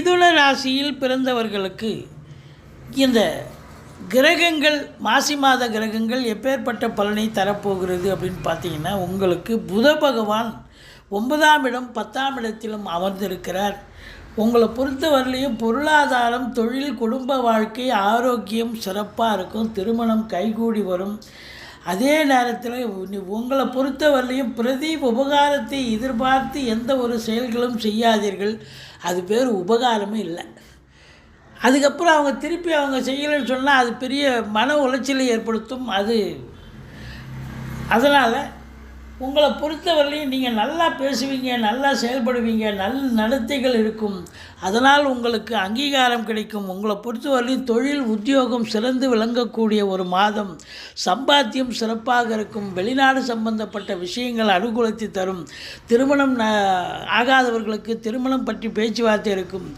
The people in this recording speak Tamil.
மிதுன ராசியில் பிறந்தவர்களுக்கு இந்த கிரகங்கள் மாசி மாத கிரகங்கள் எப்பேற்பட்ட பலனை தரப்போகிறது அப்படின்னு பார்த்தீங்கன்னா, உங்களுக்கு புத பகவான் 9ஆம் இடம் 10ஆம் இடத்திலும் அமர்ந்திருக்கிறார். உங்களை பொறுத்தவரையிலையும் பொருளாதாரம், தொழில், குடும்ப வாழ்க்கை, ஆரோக்கியம் சிறப்பாக இருக்கும். திருமணம் கைகூடி வரும். அதே நேரத்தில் உங்களை பொறுத்தவரையிலையும் பிரதி உபகாரத்தை எதிர்பார்த்து எந்த ஒரு செயல்களும் செய்யாதீர்கள். அது பேர் உபகாரமே இல்லை. அதுக்கப்புறம் அவங்க திருப்பி அவங்க செய்யலைன்னு சொன்னால் அது பெரிய மன உளைச்சலை ஏற்படுத்தும். அதனால் உங்களை பொறுத்தவரையிலையும் நீங்கள் நல்லா பேசுவீங்க, நல்லா செயல்படுவீங்க, நடத்தைகள் இருக்கும். அதனால் உங்களுக்கு அங்கீகாரம் கிடைக்கும். உங்களை பொறுத்தவரையிலையும் தொழில், உத்தியோகம் சிறந்து விளங்கக்கூடிய ஒரு மாதம். சம்பாத்தியம் சிறப்பாக இருக்கும். வெளிநாடு சம்பந்தப்பட்ட விஷயங்கள் அனுகூலத்தை தரும். திருமணம் ஆகாதவர்களுக்கு திருமணம் பற்றி பேச்சுவார்த்தை இருக்கும்.